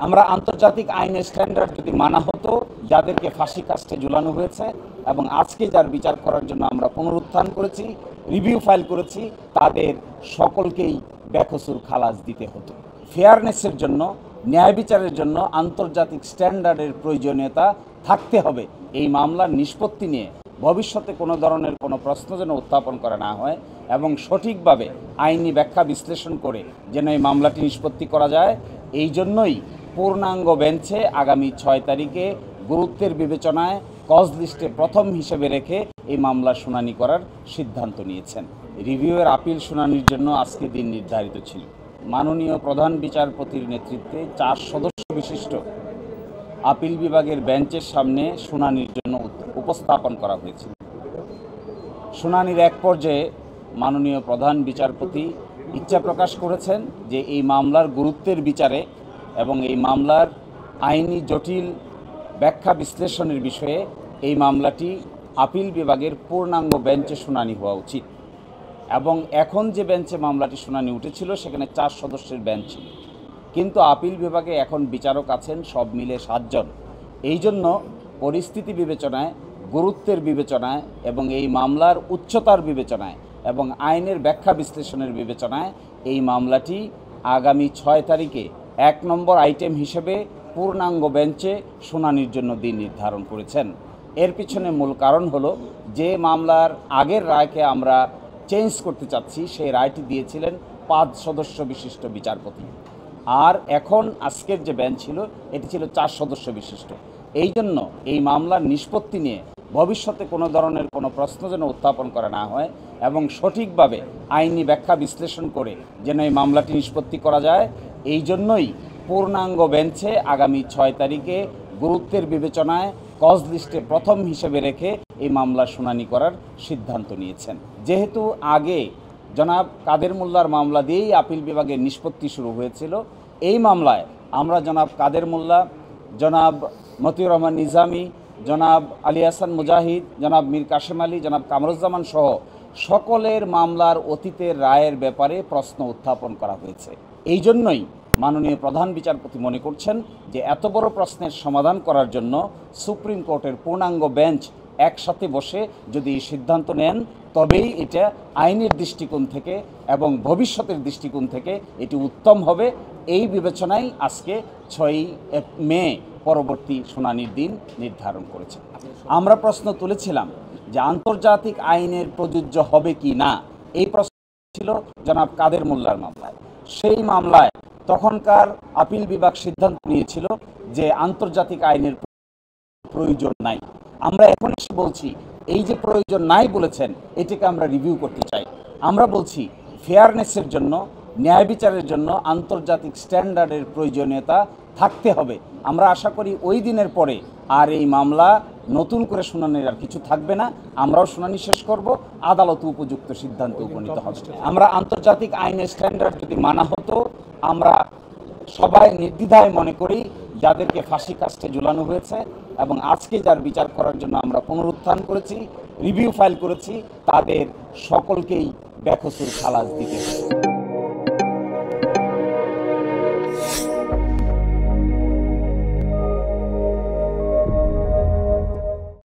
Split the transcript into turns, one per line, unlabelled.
আমরা আন্তর্জাতিক আইনের স্ট্যান্ডার্ড যদি মানা হতো, যাদেরকে ফাঁসি কাস্টে ঝুলানো হয়েছে এবং আজকে যার বিচার করার জন্য আমরা পুনরুত্থান করেছি, রিভিউ ফাইল করেছি, তাদের সকলকেই বেকসুর খালাস দিতে হতো। ফেয়ারনেসের জন্য, ন্যায় বিচারের জন্য আন্তর্জাতিক স্ট্যান্ডার্ডের প্রয়োজনীয়তা থাকতে হবে। এই মামলার নিষ্পত্তি নিয়ে ভবিষ্যতে কোনো ধরনের কোনো প্রশ্ন যেন উত্থাপন করা না হয় এবং সঠিকভাবে আইনি ব্যাখ্যা বিশ্লেষণ করে যেন এই মামলাটি নিষ্পত্তি করা যায়, এই জন্যই পূর্ণাঙ্গ বেঞ্চে আগামী 6 তারিখে গুরুত্বের বিবেচনায় কজ লিস্টে প্রথম হিসেবে রেখে এই মামলার শুনানি করার সিদ্ধান্ত নিয়েছেন। রিভিউয়ের আপিল শুনানির জন্য আজকে দিন নির্ধারিত ছিল। মাননীয় প্রধান বিচারপতির নেতৃত্বে 4 সদস্য বিশিষ্ট আপিল বিভাগের বেঞ্চের সামনে শুনানির জন্য উপস্থাপন করা হয়েছিল। শুনানির এক পর্যায়ে মাননীয় প্রধান বিচারপতি ইচ্ছা প্রকাশ করেছেন যে এই মামলার গুরুত্বের বিচারে এবং এই মামলার আইনি জটিল ব্যাখ্যা বিশ্লেষণের বিষয়ে এই মামলাটি আপিল বিভাগের পূর্ণাঙ্গ বেঞ্চে শুনানি হওয়া উচিত। এবং এখন যে বেঞ্চে মামলাটি শুনানি উঠেছিল সেখানে 4 সদস্যের বেঞ্চ ছিল, কিন্তু আপিল বিভাগে এখন বিচারক আছেন সব মিলে 7 জন। এই জন্য পরিস্থিতি বিবেচনায়, গুরুত্বের বিবেচনায় এবং এই মামলার উচ্চতার বিবেচনায় এবং আইনের ব্যাখ্যা বিশ্লেষণের বিবেচনায় এই মামলাটি আগামী 6 তারিখে 1 নম্বর আইটেম হিসেবে পূর্ণাঙ্গ বেঞ্চে শুনানির জন্য দিন নির্ধারণ করেছেন। এর পিছনে মূল কারণ হলো যে মামলার আগের রায়কে আমরা চেঞ্জ করতে চাচ্ছি, সেই রায়টি দিয়েছিলেন 5 সদস্য বিশিষ্ট বিচারপতি, আর এখন আজকের যে বেঞ্চ ছিল এটি ছিল 4 সদস্য বিশিষ্ট। এই জন্য এই মামলার নিষ্পত্তি নিয়ে ভবিষ্যতে কোনো ধরনের কোনো প্রশ্ন যেন উত্থাপন করা না হয় এবং সঠিকভাবে আইনি ব্যাখ্যা বিশ্লেষণ করে যেন এই মামলাটি নিষ্পত্তি করা যায়, এই জন্যই পূর্ণাঙ্গ বেঞ্চে আগামী 6 তারিখে গুরুত্বের বিবেচনায় কজ লিস্টে প্রথম হিসেবে রেখে এই মামলার শুনানি করার সিদ্ধান্ত নিয়েছেন। যেহেতু আগে জনাব কাদের মোল্লার মামলা দিয়েই আপিল বিভাগের নিষ্পত্তি শুরু হয়েছিল, এই মামলায় আমরা জনাব কাদের মোল্লা, জনাব মতিউর রহমান নিজামী, জনাব আলী হাসান মুজাহিদ, জনাব মীর কাশেম আলী, জনাব কামরুজ্জামান সহ সকলের মামলার অতীতের রায়ের ব্যাপারে প্রশ্ন উত্থাপন করা হয়েছে। এই জন্যই মাননীয় প্রধান বিচারপতি মনে করছেন যে এত বড় প্রশ্নের সমাধান করার জন্য সুপ্রিম কোর্টের পূর্ণাঙ্গ বেঞ্চ একসাথে বসে যদি সিদ্ধান্ত নেন, তবেই এটা আইনের দৃষ্টিকোণ থেকে এবং ভবিষ্যতের দৃষ্টিকোণ থেকে এটি উত্তম হবে। এই বিবেচনায় আজকে 6 মে পরবর্তী শুনানির দিন নির্ধারণ করেছে। আমরা প্রশ্ন তুলেছিলাম যে আন্তর্জাতিক আইনের প্রযোজ্য হবে কি না, এই প্রশ্ন ছিল জনাব কাদের মোল্লার মামলায়। সেই মামলায় তখনকার আপিল বিভাগ সিদ্ধান্ত নিয়েছিল যে আন্তর্জাতিক আইনের প্রয়োজন নাই। আমরা এখন এসে বলছি এই যে প্রয়োজন নাই বলেছেন, এটিকে আমরা রিভিউ করতে চাই। আমরা বলছি ফেয়ারনেসের জন্য, ন্যায় বিচারের জন্য আন্তর্জাতিক স্ট্যান্ডার্ডের প্রয়োজনীয়তা থাকতে হবে। আমরা আশা করি ওই দিনের পরে আর এই মামলা নতুন করে শুনানির আর কিছু থাকবে না। আমরাও শুনানি শেষ করব, আদালত উপযুক্ত সিদ্ধান্তে উপনীত হবে। আমরা আন্তর্জাতিক আইনের স্ট্যান্ডার্ড যদি মানা হতো, আমরা সবাই নির্দ্বিধায় মনে করি যাদেরকে ফাঁসি কাস্টে ঝুলানো হয়েছে এবং আজকে যার বিচার করার জন্য আমরা পুনরুত্থান করেছি, রিভিউ ফাইল করেছি, তাদের সকলকেই বেকসুর খালাস দিতে হবে।